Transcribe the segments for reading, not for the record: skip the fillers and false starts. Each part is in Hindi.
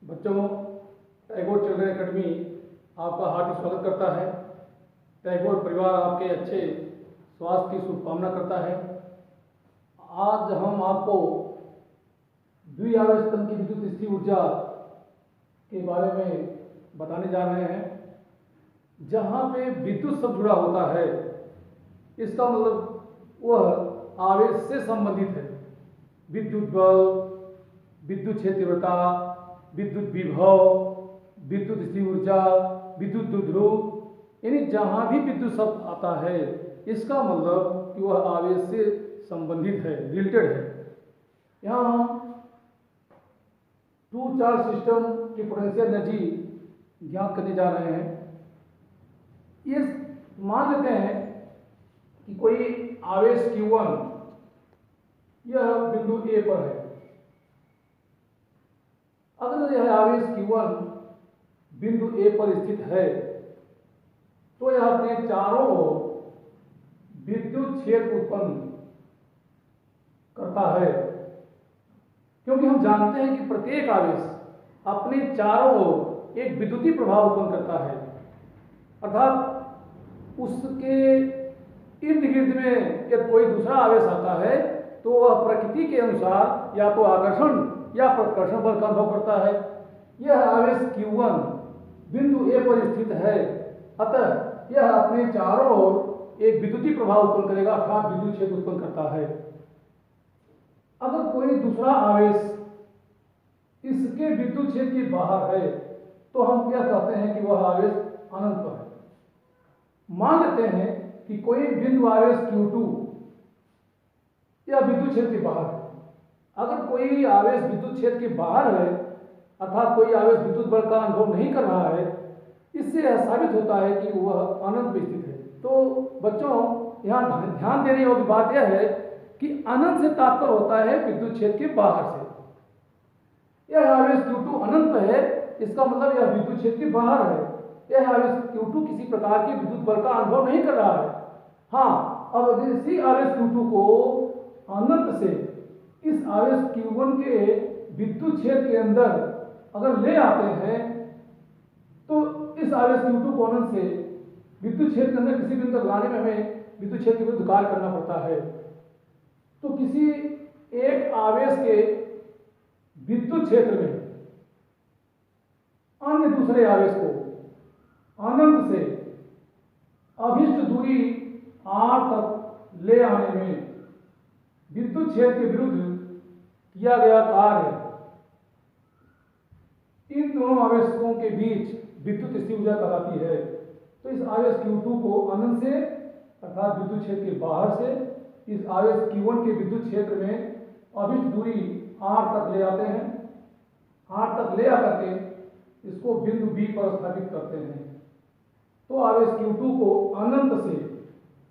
बच्चों, टैगोर चिल्ड्रन एकेडमी आपका हार्दिक स्वागत करता है। टैगोर परिवार आपके अच्छे स्वास्थ्य की शुभकामना करता है। आज हम आपको द्विआवेश तंत्र की विद्युत स्थिर ऊर्जा के बारे में बताने जा रहे हैं। जहाँ पे विद्युत शब्द जुड़ा होता है, इसका मतलब वह आवेश से संबंधित है। विद्युत बल, विद्युत क्षेत्रता, विद्युत विभव, विद्युत स्थिर ऊर्जा, विद्युत द्विध्रुव, यानी जहाँ भी विद्युत शब्द आता है इसका मतलब कि वह आवेश से संबंधित है, रिलेटेड है। यहाँ हम टू चार्ज सिस्टम की पोटेंशियल एनर्जी ज्ञात करने जा रहे हैं। ये मान लेते हैं कि कोई आवेश Q1 यह बिंदु A पर है। अगर यह आवेश Q1 बिंदु A पर स्थित है तो यह अपने चारों ओर विद्युत क्षेत्र उत्पन्न करता है, क्योंकि हम जानते हैं कि प्रत्येक आवेश अपने चारों ओर एक विद्युतीय प्रभाव उत्पन्न करता है। अर्थात उसके इर्द गिर्द में यदि कोई दूसरा आवेश आता है तो वह प्रकृति के अनुसार या तो आकर्षण या प्रतिकर्षण बल का अनुभव करता है। यह आवेश Q1 बिंदु A पर स्थित है, अतः यह अपने चारों ओर एक विद्युतीय प्रभाव उत्पन्न करेगा, अर्थात विद्युत क्षेत्र उत्पन्न करता है। अगर कोई दूसरा आवेश इसके विद्युत क्षेत्र के बाहर है तो हम क्या कहते हैं कि वह आवेश अनंत पर है। मान लेते हैं कि कोई बिंदु आवेश Q2 या विद्युत क्षेत्र के बाहर है। अगर कोई आवेश विद्युत क्षेत्र के बाहर है, अर्थात कोई आवेश विद्युत बल का अनुभव नहीं कर रहा है, इससे यह साबित होता है कि वह अनंत में स्थित है। तो बच्चों, यहाँ ध्यान देने योग्य बात यह है कि अनंत से तात्पर्य होता है विद्युत क्षेत्र के बाहर से। यह आवेश Q2 अनंत है, इसका मतलब यह विद्युत क्षेत्र के बाहर है। यह आवेश Q2 किसी प्रकार के विद्युत बल का अनुभव नहीं कर रहा है। हाँ, अब इसी आवेश Q2 को अनंत से इस आवेश Q1 के विद्युत क्षेत्र के अंदर अगर ले आते हैं तो इस आवेश Q2 को अनंत से विद्युत क्षेत्र के अंदर किसी बिंदु लाने में हमें विद्युत क्षेत्र के विरुद्ध कार्य करना पड़ता है। तो किसी एक आवेश के विद्युत क्षेत्र में अन्य दूसरे आवेश को अनंत से अभिष्ट दूरी r तक ले आने में विद्युत क्षेत्र के विरुद्ध किया गया कार्य इन दोनों आवेशों के बीच विद्युत स्थिर ऊर्जा कहलाती है। तो इस आवेश Q2 को अनंत से अर्थात विद्युत क्षेत्र के बाहर से इस आवेश Q1 के विद्युत क्षेत्र में अभिष्ट दूरी r तक ले आते हैं। r तक ले आकर के इसको बिंदु B पर स्थापित करते हैं। तो आवेश Q2 को अनंत से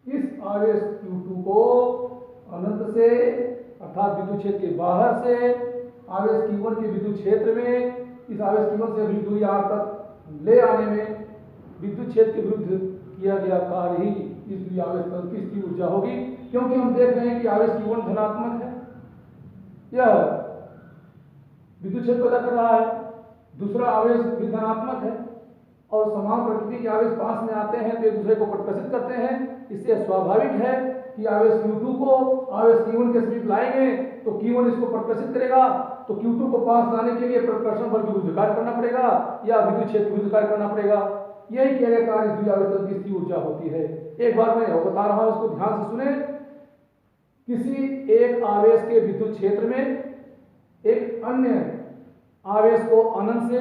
इस आवेश Q2 को अनंत से अर्थात विद्युत क्षेत्र के बाहर से आवेश Q1 के विद्युत क्षेत्र में इस आवेश Q1 से अभिष्ट दूरी r तक ले आने में विद्युत क्षेत्र के विरुद्ध किया गया कार्य ही इस द्विआवेश तंत्र की स्थिर ऊर्जा होगी। क्योंकि हम देख रहे हैं कि आवेश Q1 धनात्मक है, यह विद्युत क्षेत्र पैदा कर रहा है। दूसरा आवेश भी धनात्मक है और समान प्रकृति के आवेश पास में आते हैं तो एक दूसरे को प्रतिकर्षित करते हैं। इससे स्वाभाविक है कि आवेश Q2 को आवेश Q1 के समीप लाएंगे तो Q1 इसको प्रतिकर्षित करेगा, तो Q2 को पास लाने के लिए प्रतिकर्षण बल विरुद्ध कार्य करना पड़ेगा या विद्युत क्षेत्र विरुद्ध कार्य करना पड़ेगा। यही किया गया कार्य इस द्विआवेश तंत्र की स्थिर ऊर्जा होती है। एक बार मैं बता रहा हूं, इसको ध्यान से सुने। किसी एक आवेश के विद्युत क्षेत्र में एक अन्य आवेश को अनंत से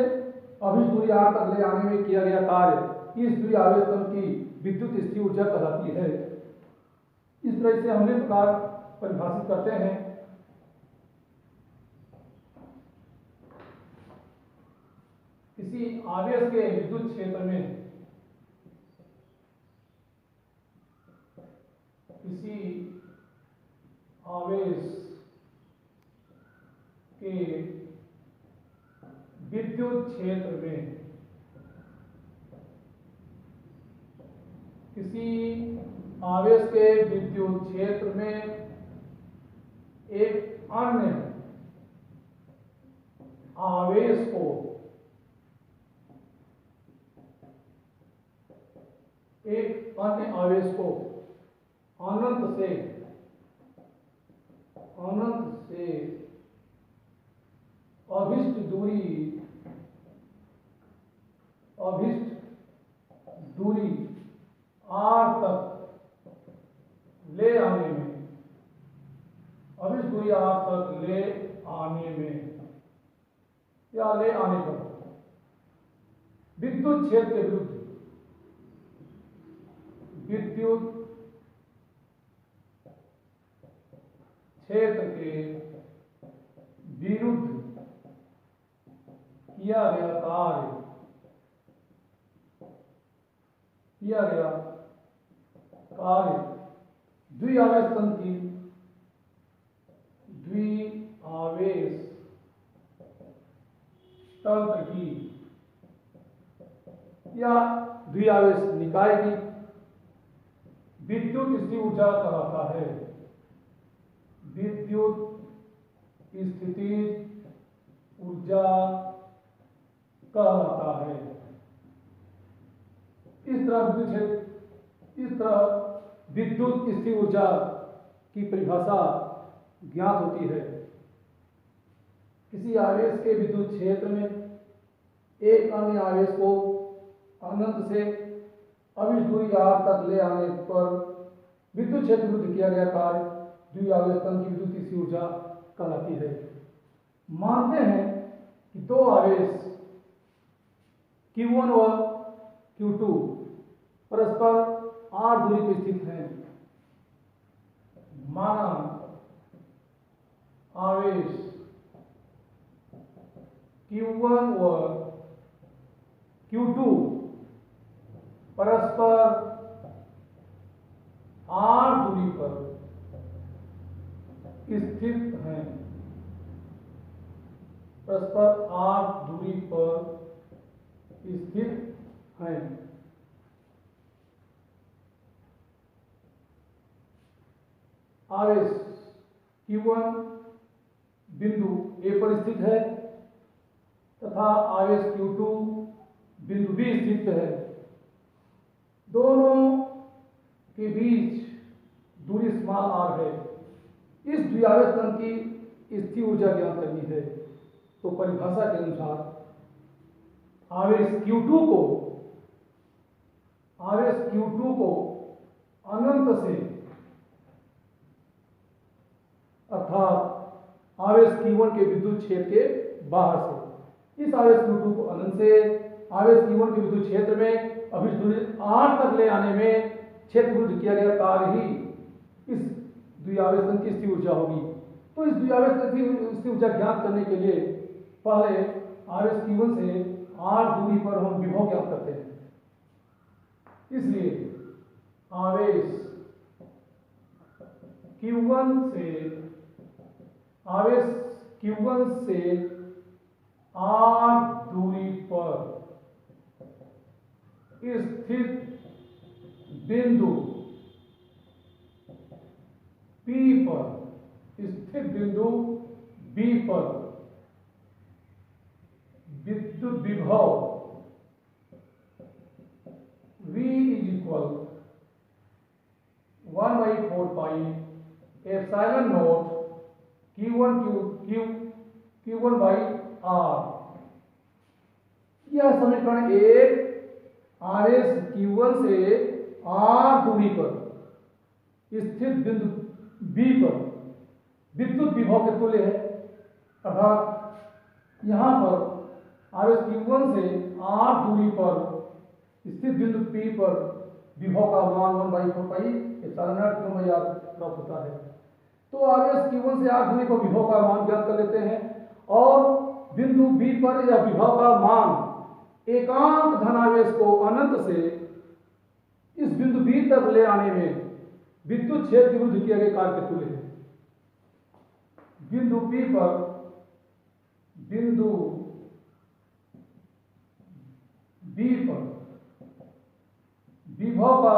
अभिष्ट दूरी r तक ले आने में किया गया कार्य इस द्विआवेश तंत्र की विद्युत स्थिर ऊर्जा कहलाती है। इस तरह से हम इस प्रकार परिभाषित करते हैं। किसी आवेश के विद्युत क्षेत्र में किसी आवेश के विद्युत क्षेत्र में किसी आवेश के विद्युत क्षेत्र में एक अन्य आवेश को एक अन्य आवेश को अनंत से अभिष्ट दूरी r तक ले आने में, अभिष्ट दूरी r तक ले आने में या ले आने पर विद्युत क्षेत्र के विरुद्ध, विद्युत क्षेत्र के विरुद्ध किया गया कार्य, द्विआवेश तंत्र की या द्विआवेश निकाय की विद्युत स्थिति ऊर्जा कहलाता है। विद्युत स्थिति ऊर्जा कहलाता है। इस तरह विद्युत स्थिति ऊर्जा की परिभाषा ज्ञात होती है। किसी आवेश के विद्युत क्षेत्र में एक अन्य आवेश को अनंत से अभिष्ट दूरी r तक ले आने पर विद्युत क्षेत्र विरुद्ध किया गया कार्य द्विआवेश तंत्र की विद्युत स्थिति ऊर्जा कहलाती है। मानते हैं कि दो आवेश Q1 व Q2 परस्पर r दूरी पर स्थित हैं। माना आवेश Q1 व Q2 परस्पर r दूरी पर स्थित हैं, परस्पर r दूरी पर स्थित हैं। आवेश Q1 बिंदु A पर स्थित है तथा आवेश Q2 बिंदु B स्थित है। दोनों के बीच दूरी स्मॉल r है। इस द्विआवेश तंत्र की स्थिति ऊर्जा ज्ञात करनी है तो परिभाषा के अनुसार आवेश Q2 को अनंत से अर्थात आवेश Q1 के विद्युत क्षेत्र के बाहर से, इस आवेश Q2 को अनंत से आवेश Q1 के विद्युत क्षेत्र में अभिष्ट दूरी r तक ले आने में क्षेत्र विरुद्ध किया गया कार्य ही इस द्विआवेश तंत्र की स्थिति ऊर्जा होगी। तो इस द्विआवेश तंत्र की स्थिति ऊर्जा ज्ञात करने के लिए पहले आवेश Q1 से r दूरी पर हम विभव ज्ञात करते हैं। इसलिए आवेश Q1 से r दूरी पर स्थित बिंदु B पर विद्युत विभव V = 1/4 pi epsilon naught Q1 by R। यह समीकरण एक आवेश Q1 से r दूरी पर स्थित बिंदु B पर विद्युत विभव के तुल्य है। अर्थात यहाँ पर आवेश Q1 से r दूरी पर स्थित बिंदु P पर विभव का मान 1/4 पाई एप्सिलॉन नॉट Q/R प्राप्त होता है। तो आवेश Q1 से r दूरी पर विभव का मान ज्ञात कर लेते हैं और बिंदु B पर यह विभव का मान एकांक धनावेश को अनंत से इस बिंदु B तक ले आने में विद्युत क्षेत्र विरुद्ध किए गए कार्य के तुल्य है। बिंदु B पर विभव का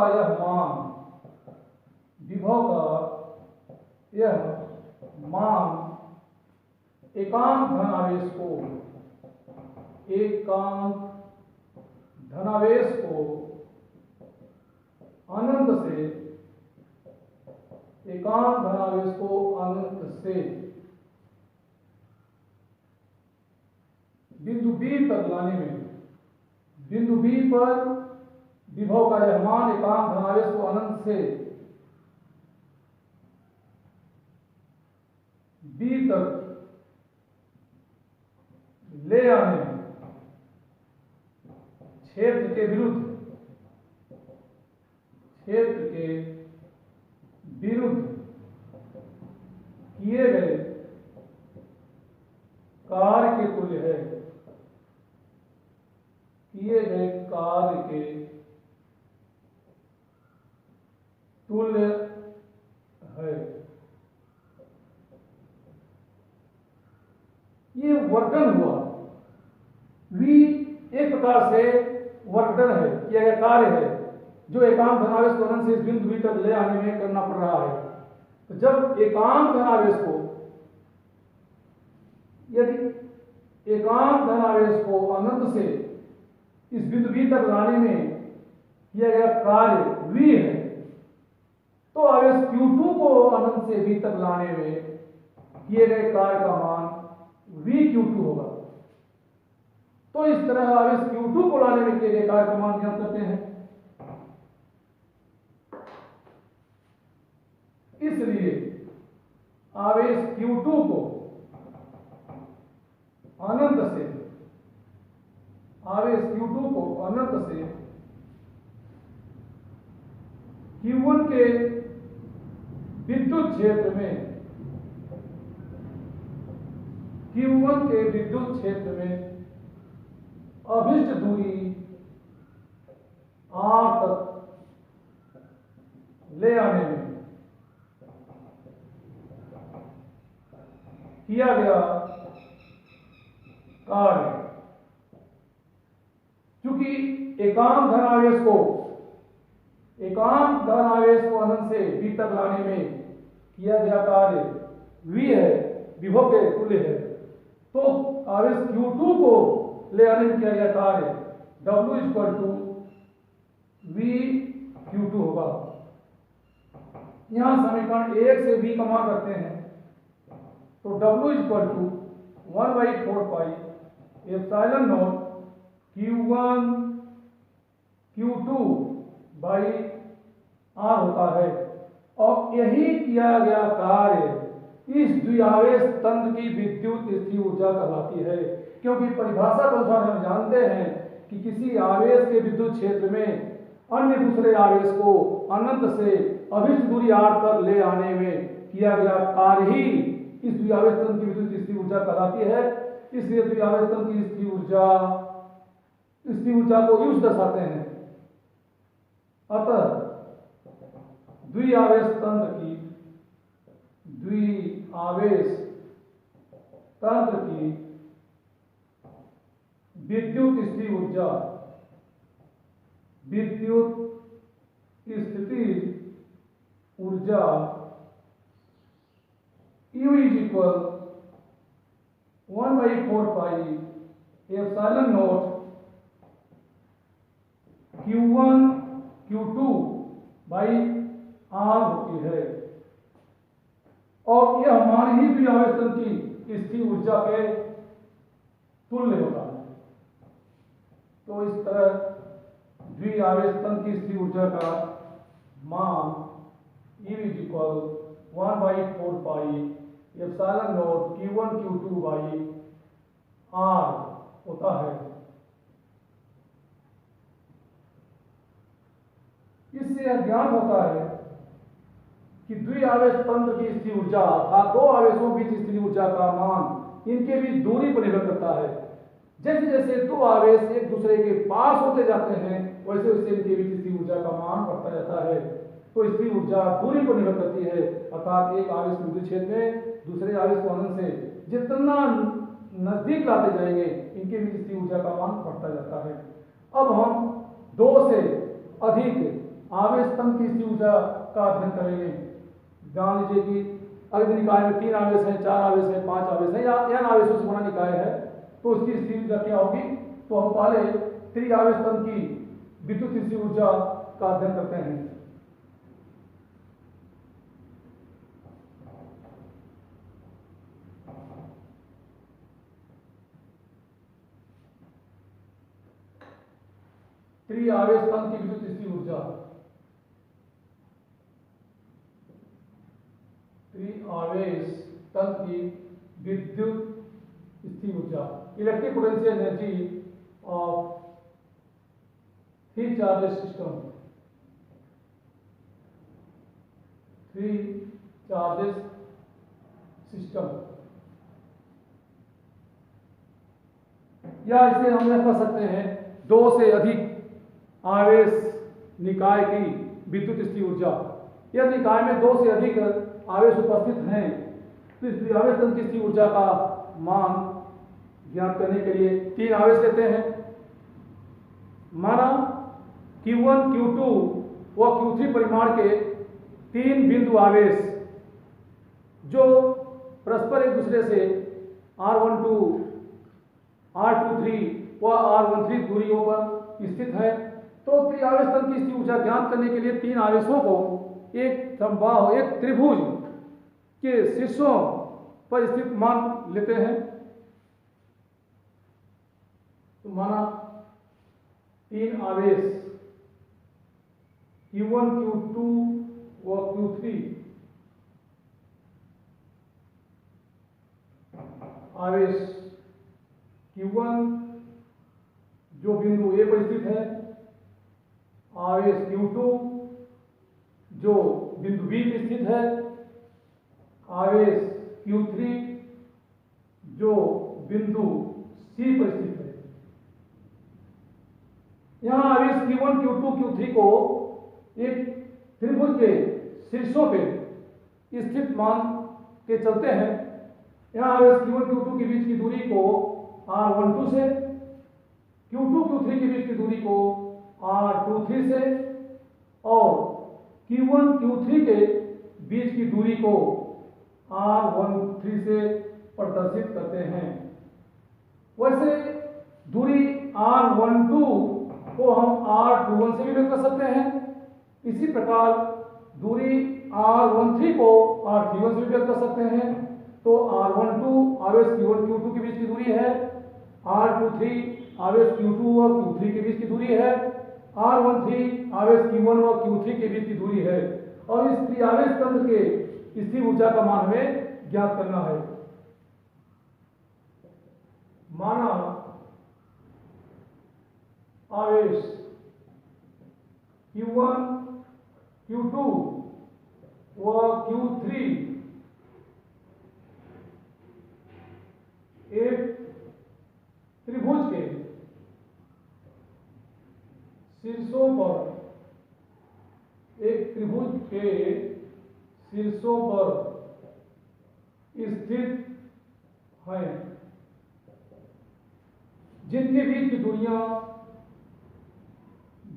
यह मान एकांक धनावेश को अनंत से एकांत धनावेश को अनंत से बिंदु बी तक लाने में, बिंदु बी पर विभव का यह मान एकांत धनावेश को अनंत से बी तक ले आने में क्षेत्र के विरुद्ध, क्षेत्र के विरुद्ध किए गए कार्य के तुल्य है, किए गए कार्य के तुल्य है। ये वर्तन हुआ। V एक प्रकार से वर्तन है, किया गया कार्य है जो एकांत धनावेश को अनंत से इस बिंदु B तक ले आने में करना पड़ रहा है। तो जब एकांत धनावेश को, यदि एकांत धनावेश को अनंत से इस बिंदु B तक लाने में किया गया कार्य V है, तो आवेश Q2 को अनंत से B तक लाने में किए गए कार्य का मान VQ2 होगा। तो इस तरह आवेश Q2 को लाने में किए गए कार्य का मान ज्ञात करते हैं। इसलिए आवेश Q2 को अनंत से, आवेश Q2 को अनंत से Q1 के विद्युत क्षेत्र में, Q1 के विद्युत क्षेत्र में अभिष्ट दूरी R तक ले आने में किया गया कार्य, चूंकि एकांत धनावेश को अनंत से B तक लाने में किया गया कार्य V है, विभव के तुल्य है, तो आवेश Q2 को ले आने में किया गया कार्य W = VQ2 होगा। यहां समीकरण 1 से V का मान रखते हैं, तो W = 1/4 pi epsilon naught Q1 Q2 by R होता है। और यही किया गया कार्य इस द्विआवेश तंत्र की विद्युत स्थिर ऊर्जा कहलाती है, क्योंकि परिभाषा के अनुसार हम जानते हैं कि किसी आवेश के विद्युत क्षेत्र में अन्य दूसरे आवेश को अनंत से अभिष्ट दूरी R पर ले आने में किया गया कार्य ही इस द्विआवेश तंत्र की विद्युत स्थिर ऊर्जा कहलाती है। इसलिए द्विआवेश तंत्र की स्थिर ऊर्जा को यूं दर्शाते हैं। अतः द्विआवेश तंत्र की विद्युत स्थिर ऊर्जा, U = 1/4 pi epsilon naught Q1 Q2 by R होती है। और यह मान ही द्विआवेश तंत्र की स्थिर ऊर्जा के तुल्य होता है। तो इस तरह द्विआवेश तंत्र की स्थिर ऊर्जा का मान U = 1/4 pi epsilon naught Q1 Q2 by R होता है। इससे यह ज्ञात होता है कि द्विआवेश तंत्र की स्थिर ऊर्जा अर्थात दो आवेशों के बीच स्थिर ऊर्जा का मान इनके बीच दूरी पर निर्भर करता है। जैसे जैसे दो आवेश एक दूसरे के पास होते जाते हैं, वैसे वैसे इनके बीच स्थिर ऊर्जा का मान बढ़ता जाता है। तो स्थिर ऊर्जा दूरी पर निर्भर करती है, अर्थात एक आवेश विद्युत क्षेत्र में दूसरे आवेश को अनंत से जितना नजदीक लाते जाएंगे इनके बीच स्थिर ऊर्जा का मान बढ़ता जाता है। अब हम दो से अधिक आवेश तंत्र की स्थिर ऊर्जा का अध्ययन करेंगे। जान लीजिए कि अगर निकाय में 3 आवेश हैं, 4 आवेश हैं, 5 आवेश हैं या n आवेशों से बना निकाय है, तो उसकी स्थिर ऊर्जा क्या होगी। तो हम पहले त्रिआवेश तंत्र की विद्युत स्थिर ऊर्जा का अध्ययन करते हैं। त्रिआवेश तंत्र की विद्युत स्थिति ऊर्जा, त्रिआवेश तंत्र की विद्युत स्थिति ऊर्जा, electric potential energy of three charges system, three charges system, या इसे हम यह कह सकते हैं दो से अधिक आवेश निकाय की विद्युत स्थिति ऊर्जा। यदि निकाय में दो से अधिक आवेश उपस्थित हैं तो इस त्रिआवेश तंत्र की स्थिति ऊर्जा का मान ज्ञात करने के लिए तीन आवेश लेते हैं। माना Q1, Q2 व Q3 परिमाण के तीन बिंदु आवेश जो परस्पर एक दूसरे से R12, R23 व R13 दूरियों पर स्थित है। तो त्रिआवेश तंत्र की स्थिति ऊर्जा ज्ञात करने के लिए तीन आवेशों को एक समबाहु, एक त्रिभुज के शीर्षों पर स्थित मान लेते हैं। तो माना तीन आवेश Q1, Q2 व Q3 आवेश Q1 जो बिंदु A पर स्थित है, आवेश Q2 जो बिंदु B पर स्थित है, आवेश Q3 जो बिंदु C पर स्थित है। यहां आवेश Q1, Q2, Q3 को एक त्रिभुज के शीर्षों पे स्थित मान के चलते हैं। यहां आवेश Q1, Q2 के बीच की दूरी को R12 से, Q2, Q3 के बीच की दूरी को R23 से और Q1, Q3 के बीच की दूरी को R13 से प्रदर्शित करते हैं। वैसे दूरी R12 को हम R21 से भी व्यक्त कर सकते हैं। इसी प्रकार दूरी R13 को R31 से भी व्यक्त कर सकते हैं। तो R12 आवेश Q1, Q2 के बीच की दूरी है, R23 आवेश Q2 और Q3 के बीच की दूरी है, R13 आवेश Q1 और Q3 के बीच की दूरी है। और इस त्रिआवेश तंत्र के स्थिति ऊर्जा का मान हमें ज्ञात करना है। माना आवेश Q1, Q2 व Q3 एक त्रिभुज के शीर्षों पर, एक त्रिभुज के शीर्षों पर स्थित हैं, जिनके बीच की दूरियां,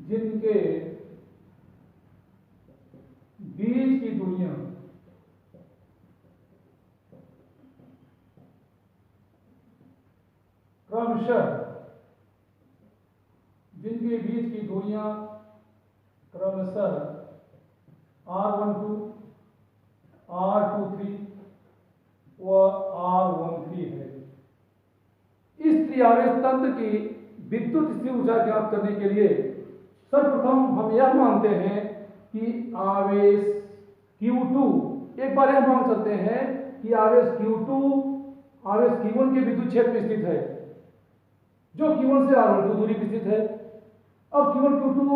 जिनके बीच की दूरियां क्रमशः, जिनके बीच की दूरियां क्रमशः R12, R23 व R13 है। इस त्रिआवेश तंत्र की विद्युत स्थिति ऊर्जा ज्ञात करने के लिए सर्वप्रथम हम यह मानते हैं कि आवेश Q2, एक बार यह मान सकते हैं कि आवेश Q2 आवेश Q1 के विद्युत क्षेत्र में स्थित है, जो Q1 से R12 दूरी पर स्थित है। अब Q1, Q2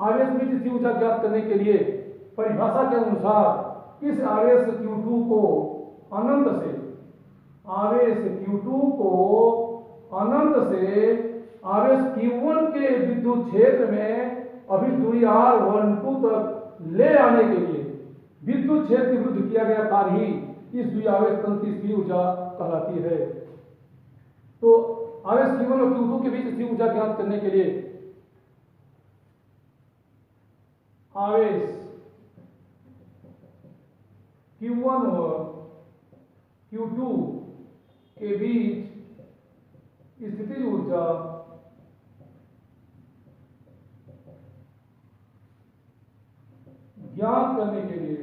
आवेश में स्थिति ऊर्जा ज्ञात करने के लिए परिभाषा के अनुसार इस आवेश Q2 को अनंत से, आवेश Q2 को अनंत से आवेश Q1 के विद्युत क्षेत्र में अभी दूरी R12 तक ले आने के लिए विद्युत क्षेत्र के विरुद्ध किया गया कार्य ही इस द्विआवेश तंत्र की स्थिति ऊर्जा कहलाती है। तो आवेश Q1 और Q2 के बीच स्थिति ऊर्जा ज्ञात करने के लिए आवेश Q1 और Q2 के बीच स्थिति ऊर्जा ज्ञात करने के लिए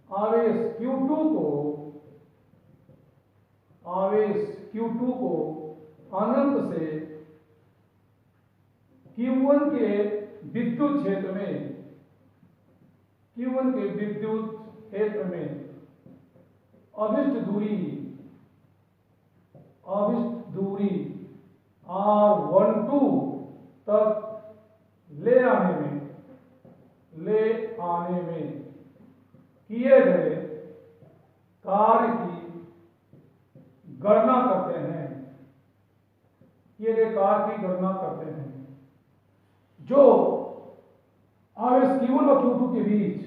आवेश Q2 Q2 को अनंत से Q1 के विद्युत क्षेत्र में अभिष्ट दूरी R12 तक ले आने में किए गए कार्य की गणना करते हैं। जो आवेश Q1 और Q2 के बीच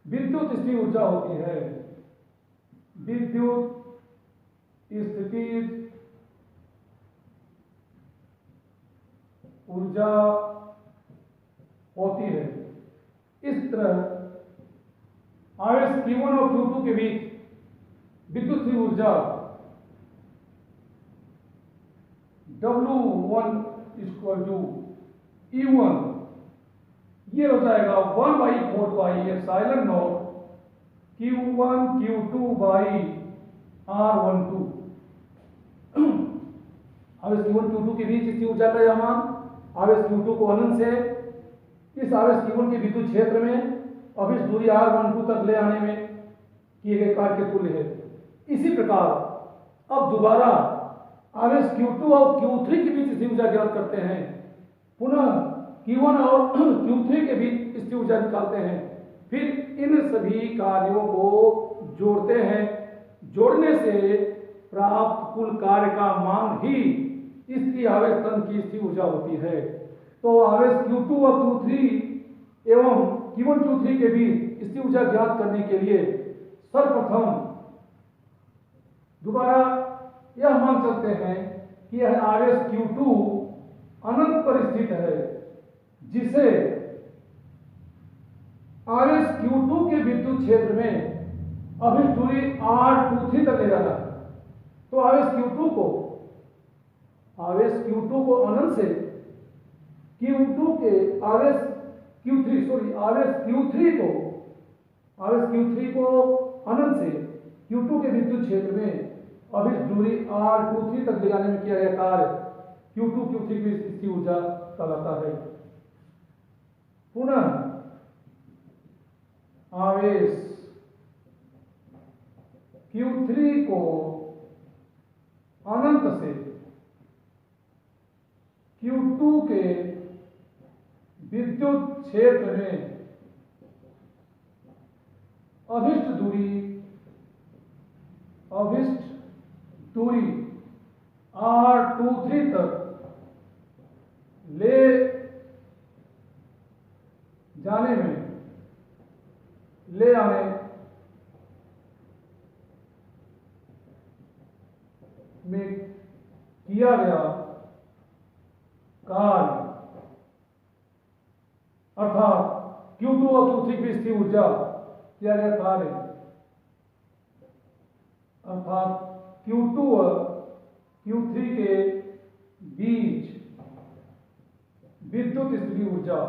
विद्युत स्थिति ऊर्जा होती है, इस तरह आवेश Q1 और Q2 के बीच विद्युत स्थिति ऊर्जा W1 = E1, ये हो जाएगा 1/4 Q1 Q2 R12। आवेश Q1 Q2 के बीच स्थिति ऊर्जा का यह मान आवेश Q2 को अनंत से इस आवेश Q1 के विद्युत क्षेत्र में अभिष्ट दूरी R12 तक ले आने में किए गए कार्य के तुल्य है। इसी प्रकार अब दोबारा आवेश Q2 और Q3 के बीच स्थिति ऊर्जा ज्ञात करते हैं। पुनः Q1 और Q3 के बीच स्थिति ऊर्जा निकालते हैं। फिर इन सभी कार्यों को जोड़ते हैं। जोड़ने से प्राप्त कुल कार्य का मान ही इसकी आवेश तंत्र की स्थिति ऊर्जा होती है। तो आवेश Q2 और Q3 एवं Q1 Q3 के बीच स्थिति ऊर्जा ज्ञात करने के लिए सर्वप्रथम दोबारा यह मान सकते हैं कि यह आवेश Q2 अनंत पर स्थित है, जिसे आवेश Q2 के विद्युत क्षेत्र में अभिष्ट दूरी R23 तक ले जाना है। तो आवेश Q3 को अनंत से आवेश Q3 को अनंत से Q2 के विद्युत क्षेत्र में अभिष्ट दूरी R23 तक ले जाने में किया गया कार्य Q2 Q3 की स्थिति ऊर्जा कहलाता है। पुनः आवेश Q3 को अनंत से Q2 के विद्युत क्षेत्र में अभिष्ट दूरी R23 तक ले आने में किया गया कार्य अर्थात Q2 और Q3 की स्थिति ऊर्जा किया गया कार्य अर्थात Q2 और Q3 के बीच विद्युत स्थिति ऊर्जा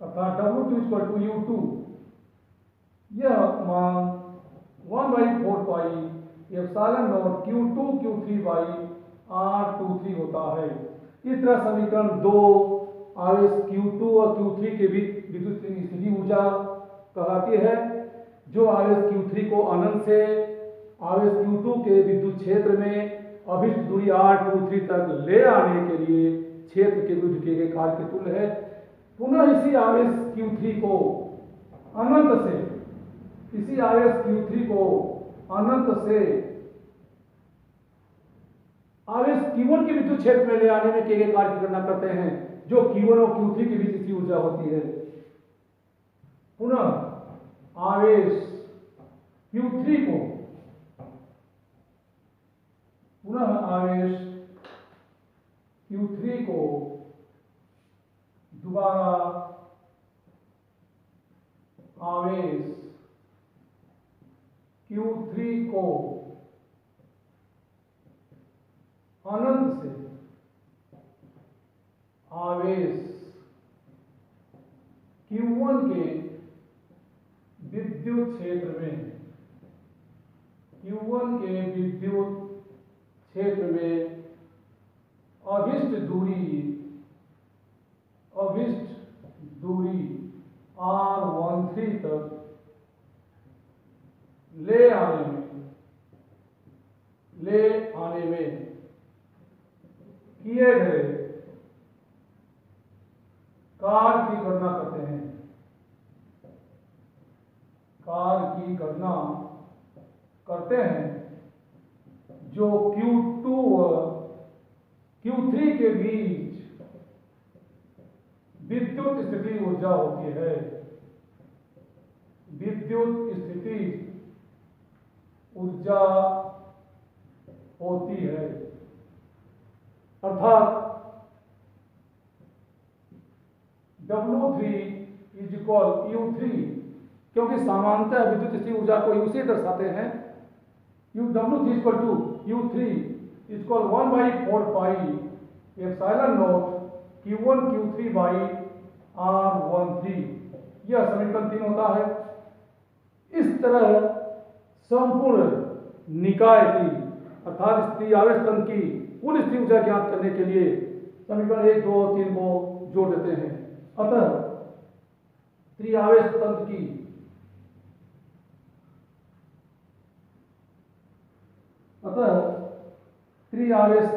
अर्थात W2 = U2, यह मान 1/4 Q2 Q3 R23 होता है। इस तरह समीकरण 2 आवेश Q2 और Q3 के बीच विद्युत स्थिति ऊर्जा कहलाती है, जो आवेश Q3 को अनंत से आवेश Q2 के विद्युत क्षेत्र में अभिष्ट दूरी R23 तक ले आने के लिए क्षेत्र के विरुद्ध किए गए कार्य के तुल्य है। पुनः इसी आवेश Q3 को अनंत से आवेश Q1 के विद्युत क्षेत्र में ले आने में किए गए कार्य की गणना करते हैं, जो Q1 और Q3 के बीच स्थिति ऊर्जा होती है। पुनः आवेश Q3 को दोबारा आवेश Q3 को अनंत से Q1 के विद्युत क्षेत्र में, Q1 के विद्युत क्षेत्र में अभिष्ट दूरी R13 तक ले आने में किए गए कार्य की गणना करते हैं। कार्य की गणना करते हैं जो Q2 और Q3 के बीच विद्युत स्थिति ऊर्जा होती है। विद्युत स्थिति ऊर्जा होती है, अर्थात W3 इज इक्वल U3, क्योंकि सामान्यतः विद्युत स्थिति ऊर्जा को U से दर्शाते हैं। W3 equal to U3 equal 1/4 pi epsilon naught Q1 Q3 by R13। यह समीकरण 3 होता है। इस तरह संपूर्ण निकाय की अर्थात स्थिति आवेश तंत्र की कुल स्थिति ऊर्जा ज्ञात करने के लिए समीकरण 1, 2 और 3 को जोड़ देते हैं। अतः त्रिआवेश तंत्र की त्रिआवेश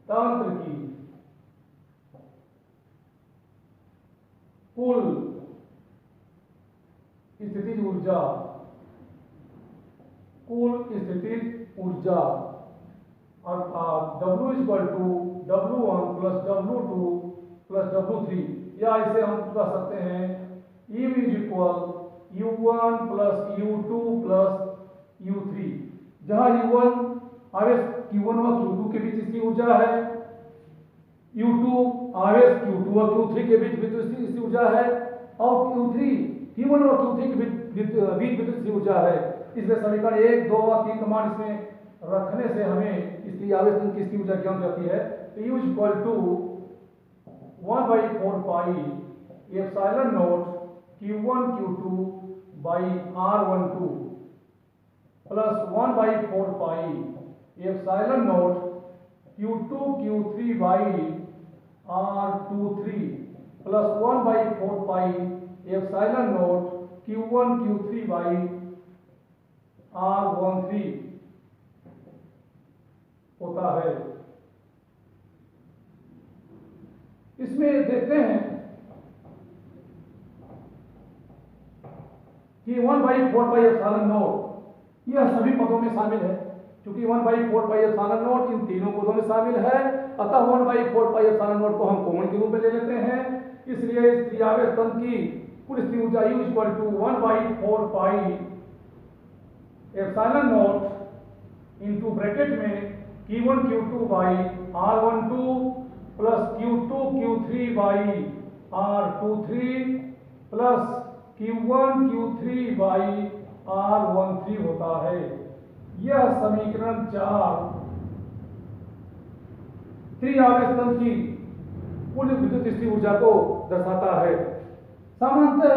तंत्र की कुल स्थितिज ऊर्जा अर्थात W equal to W1 plus W2 plus W3, या इसे हम कह सकते हैं E is equal U1 plus U2 plus U3, जहां U1 आवेश Q1 व Q2 के बीच स्थिति ऊर्जा है, U2 आवेश Q2 व Q3 के बीच विद्युत स्थिति ऊर्जा है, और Q1 व Q3 के बीच विद्युत स्थिति ऊर्जा है। इसलिए समीकरण 1, 2 और 3 का मान इसमें रखने से हमें इसकी आवेश तंत्र की स्थिति ऊर्जा ज्ञात जाती है। तो U equal to 1/4 pi epsilon naught Q1 Q2 by R12 plus 1/4 pi epsilon naught Q2 Q3 by R23 plus 1/4 pi epsilon naught Q1 Q3 by R13 होता है। इसमें देखते हैं कि 1/4 पाई एप्सिलॉन नॉट यह सभी पदों में शामिल है। क्योंकि 1/4 पाई एप्सिलॉन नॉट इन तीनों पदों में शामिल है, अतः 1/4 पाई एप्सिलॉन नॉट को हम कॉमन के रूप में ले लेते हैं। इसलिए इस त्रिआवेश तंत्र की कुल स्थिति ऊर्जा U equal to 1/4 pi epsilon naught into bracket में Q1 Q2 by R12 plus Q2 Q3 by R23 plus Q1 Q3 by R13 होता है। यह समीकरण 4 त्रिआवेश तंत्र की कुल विद्युत स्थिति ऊर्जा को दर्शाता है। सामान्यतः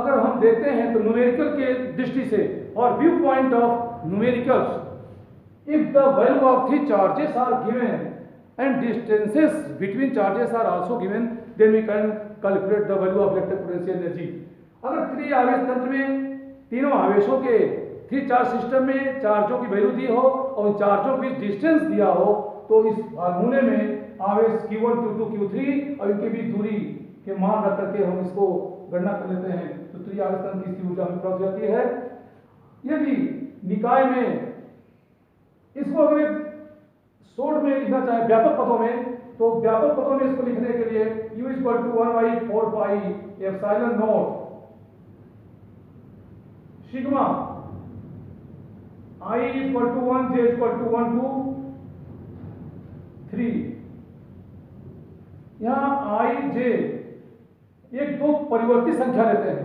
अगर हम देखते हैं तो न्यूमेरिकल के दृष्टि से और view point of numericals, if the value of three charges are given and distances between charges are also given, then we can calculate the value of electric potential energy। अगर त्रिआवेश तंत्र में तीनों आवेशों के थ्री चार्ज सिस्टम में चार्जों की वैल्यू दी हो और उन चार्जों के बीच डिस्टेंस दिया हो, तो इस फार्मूले में आवेश Q1 Q2 Q3 और इनके बीच दूरी के मान रख करके हम इसको गणना कर लेते हैं। तो त्रिआवेश तंत्र की स्थिति ऊर्जा हमें प्राप्त होती है। यदि निकाय में इसको अगर एक शॉर्ट में लिखना चाहे व्यापक पदों में, तो व्यापक पदों में इसको लिखने के लिए U equal to 1/4 pi epsilon naught sigma I equal to 1 J equal to 1 2 3। यहाँ I J एक दो परिवर्ती संख्या लेते हैं।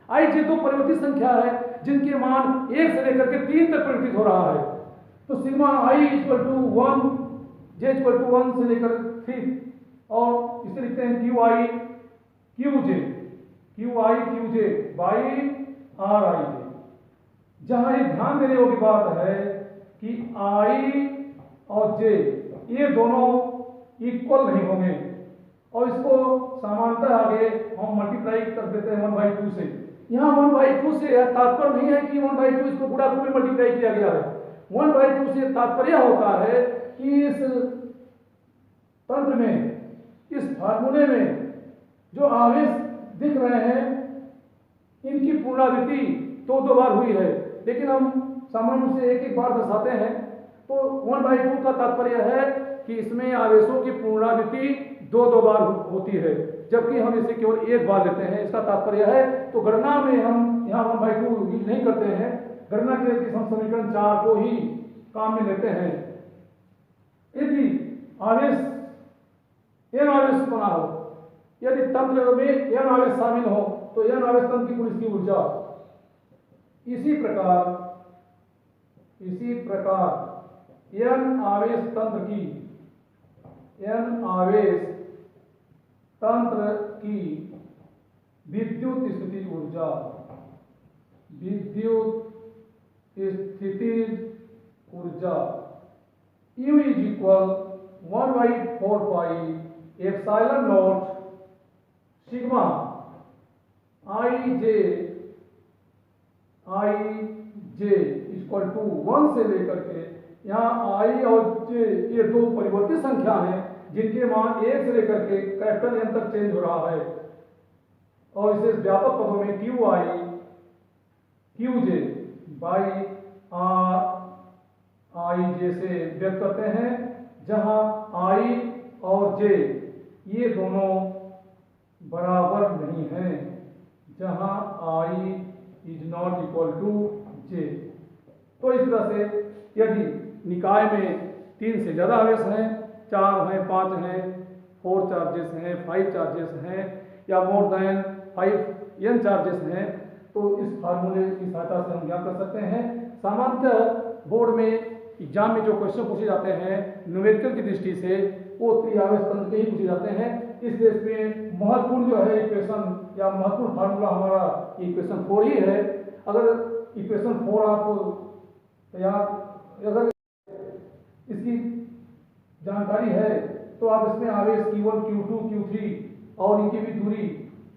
आई जे दो परिवर्तित संख्या है जिनके मान 1 से लेकर के 3 तक परिवर्तित हो रहा है। तो sigma i equal to 1, j equal to 1 से लेकर 3, और इसे लिखते हैं q i q j by r i j. जहां एक ध्यान देने योग्य बात है कि आई और जे ये दोनों इक्वल नहीं होंगे, और इसको समांतर आगे हम मल्टीप्लाई कर देते हैं 1/2 से। यहाँ 1/2 से तात्पर्य नहीं है कि 1/2 इसको गुणा रूप में मल्टीप्लाई किया गया है। 1/2 से तात्पर्य होता है कि इस तंत्र में, इस फार्मूले में जो आवेश दिख रहे हैं इनकी पुनरावृत्ति दो बार हुई है, लेकिन हम सामान्य रूप से एक बार दर्शाते हैं। तो 1/2 का तात्पर्य है कि इसमें आवेशों की पुनरावृत्ति दो बार होती है, जबकि हम इसे केवल एक बार लेते हैं। इसका तात्पर्य है, तो गणना में हम यहाँ 1/2 यूज नहीं करते हैं। गणना के लिए हम समीकरण 4 को ही काम में लेते हैं। यदि आवेश n आवेश बना हो, यदि तंत्र में n आवेश शामिल हो, तो n आवेश तंत्र की कुल इसकी ऊर्जा। इसी प्रकार n आवेश तंत्र की विद्युत स्थितिज ऊर्जा U is equal 1/4 pi epsilon naught sigma I J equal to 1 से लेकर के, यहाँ I और J ये दो परिवर्तित संख्या हैं जिनके मान 1 से लेकर के कैपिटल N तक चेंज हो रहा है, और इसे व्यापक पदों में QJ बाई RIJ से व्यक्त करते हैं, जहां I और J ये दोनों बराबर नहीं हैं, जहां I is not equal to J। तो इस तरह से यदि निकाय में 3 से ज्यादा आवेश हैं, 4 हैं, 5 हैं, 4 चार्जेस हैं, 5 चार्जेस हैं, या मोर देन 5 n चार्जेस हैं, तो इस फार्मूले की सहायता से हम ज्ञात कर सकते हैं। सामान्यतः बोर्ड में एग्जाम में जो क्वेश्चन पूछे जाते हैं न्यूमेरिकल की दृष्टि से, वो त्रिआवेश तंत्र के ही पूछे जाते हैं। इसलिए इसमें महत्वपूर्ण जो है इक्वेशन या महत्वपूर्ण फार्मूला हमारा इक्वेशन 4 ही है। अगर इक्वेशन 4 आप अगर इसकी जानकारी है तो आप इसमें आवेश Q1, Q2, Q3 और इनकी भी दूरी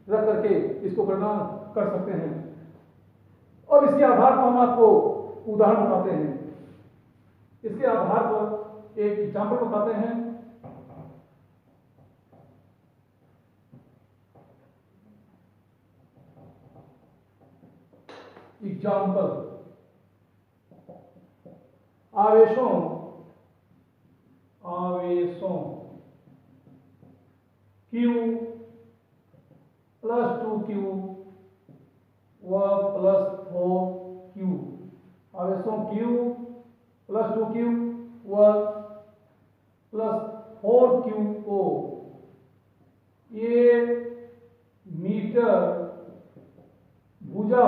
रख करके इसको गणना कर सकते हैं। और इसके आधार पर हम आपको उदाहरण बताते हैं। इसके आधार पर एक एग्जाम्पल बताते हैं। एग्जाम्पल, आवेशों Q प्लस 2Q व प्लस 4Q, आवेशों Q प्लस 2Q व प्लस 4Q को ये मीटर भुजा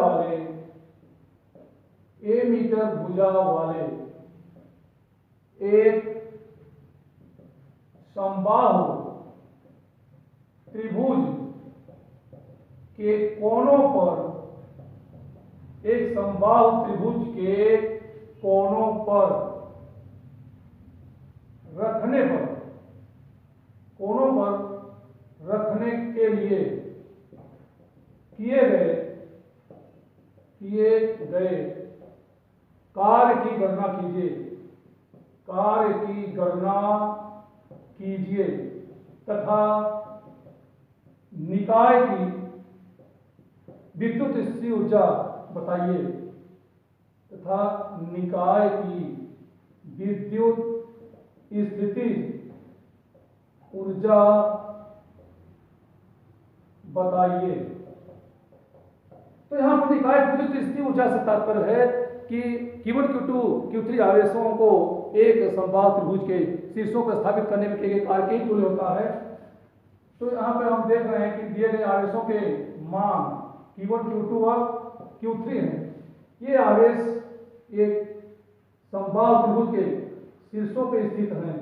वाले एक समबाहु त्रिभुज के कोनों पर, एक समबाहु त्रिभुज के कोनों पर रखने के लिए किए गए कार्य की गणना कीजिए तथा निकाय की विद्युत स्थितिज ऊर्जा बताइए तो यहाँ पर निकाय विद्युत स्थितिज ऊर्जा से तात्पर्य है कि Q1, Q2, Q3 आवेशों को एक समबाहु त्रिभुज के शीर्षों पर स्थापित करने में किए गए कार्य के ही तुल्य होता है। तो यहाँ पे हम देख रहे हैं कि दिए गए आवेशों के मान Q1 Q2 और Q3 हैं। ये आवेश एक समबाहु त्रिभुज के शीर्षों पे स्थित हैं।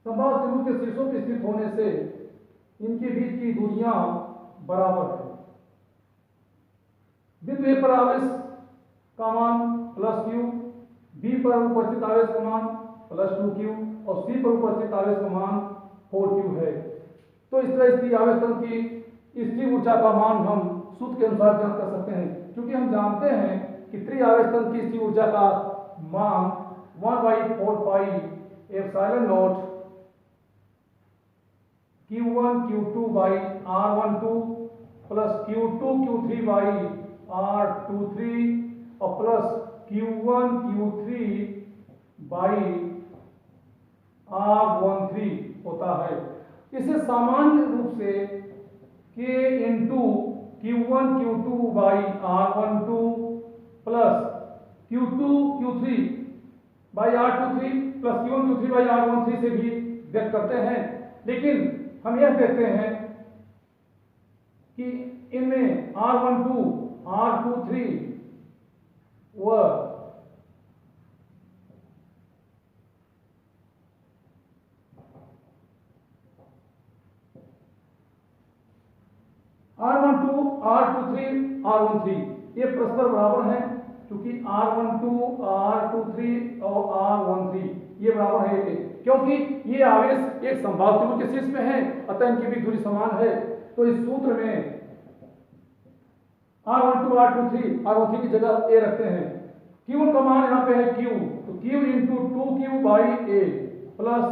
समबाहु त्रिभुज के शीर्षों पे स्थित होने से इनके बीच की दूरियां बराबर है। बिंदु ए पर आवेश का मान +Q, बी पर उपस्थित आवेश का मान +2Q और सी पर उपस्थित आवेश का मान 4Q है। तो इस तरह स्थिर आवेश तंत्र की स्थिर ऊर्जा का मान हम सूत्र के अनुसार ज्ञात कर सकते हैं, क्योंकि हम जानते हैं कि त्रिआवेश तंत्र की स्थिर ऊर्जा का मान 1/4 pi epsilon naught Q1 Q2 by R12 plus Q2 Q3 by R23 और plus Q1 Q3 by R13 होता है। इसे सामान्य रूप से K into Q1 Q2 by R12 plus Q2 Q3 by R23 plus Q1 Q3 by R13 से भी व्यक्त करते हैं। लेकिन हम यह देखते हैं कि इनमें R12 R23 व R12 R23 R13 ये परस्पर बराबर हैं, क्योंकि R12 R23 और R13 ये बराबर है क्योंकि ये आवेश एक समबाहु त्रिभुज के शीर्ष में है, अतः इनकी भी दूरी समान है। तो इस सूत्र में R12 R13 की जगह A रखते हैं। Q1 का मान यहाँ पे है Q, तो Q into 2Q by A plus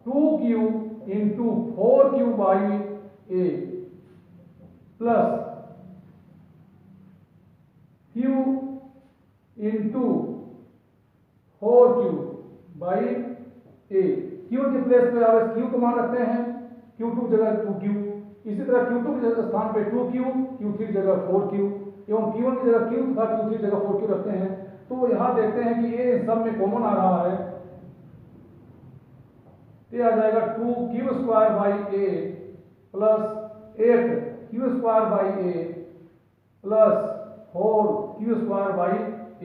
2Q into 4Q by A plus Q into 4Q by A। Q1 के प्लेस पे आवेश Q का मान रखते हैं, Q2 की जगह 2Q, इसी तरह Q2 की जगह स्थान पे 2Q, Q3 की जगह 4Q एवं Q1 की जगह Q तथा Q3 की जगह 4Q रखते हैं। तो यहाँ देखते हैं कि ये सब में कॉमन आ रहा है, ये आ जाएगा 2Q square by A plus 8Q square by A plus 4Q square by A।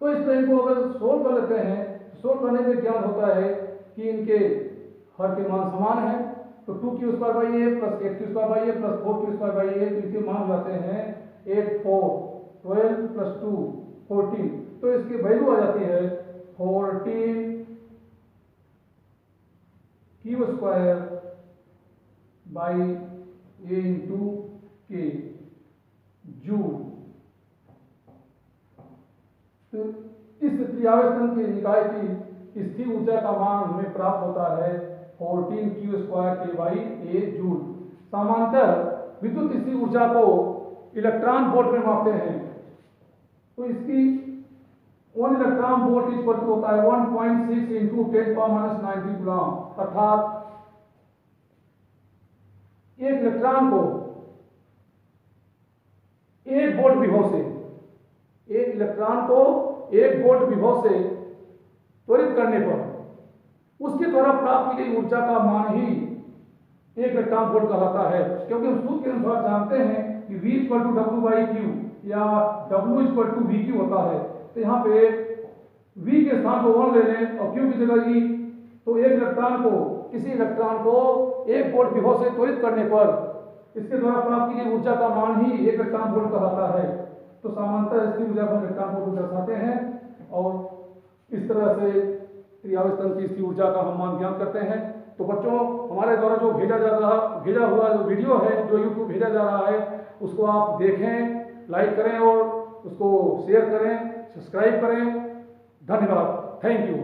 तो इस तरह को अगर सोल्व कर लेते हैं, सोल्व करने में ज्ञान होता है कि इनके हर के मान समान है। तो 2Q square by A plus 8Q square by A plus 4Q square by A, तो इसके मान जाते हैं 8 4 12 प्लस 2 14। तो इसकी वैल्यू आ जाती है 14Q square by A into K joule. तो इस त्रिआवेश तंत्र के निकाय की स्थिर ऊर्जा का मान हमें प्राप्त होता है 14Q square K by A joule. समांतर विद्युत स्थिर ऊर्जा को इलेक्ट्रॉन वोल्ट में मापते हैं, तो इसकी 1 इलेक्ट्रॉन वोल्ट इक्वल टू होता है 1.6 इंटू 10⁻⁹ कूलम, अर्थात एक इलेक्ट्रॉन को 1 वोल्ट विभव से, एक इलेक्ट्रॉन को 1 वोल्ट विभव से त्वरित करने पर उसके द्वारा प्राप्त की गई ऊर्जा का मान ही 1 इलेक्ट्रॉन वोल्ट कहलाता है। क्योंकि हम सूत्र के अनुसार जानते हैं कि V equal to W by Q या W इक्वल टू VQ होता है। तो यहाँ पे V के स्थान को 1 ले लें और Q की जगह E, तो एक इलेक्ट्रॉन को, किसी इलेक्ट्रॉन को 1 वोल्ट विभव से त्वरित करने पर इसके द्वारा प्राप्त की गई ऊर्जा का मान ही 1 इलेक्ट्रॉन वोल्ट कहलाता है। तो समांतर स्थिर ऊर्जा को इलेक्ट्रॉन वोल्ट दर्शाते हैं और इस तरह से त्रिआवेश तंत्र की स्थिर ऊर्जा का हम मान ज्ञात करते हैं। तो बच्चों, हमारे द्वारा जो भेजा हुआ जो वीडियो है, जो YouTube भेजा जा रहा है, उसको आप देखें, लाइक करें और उसको शेयर करें, सब्सक्राइब करें। धन्यवाद, थैंक यू।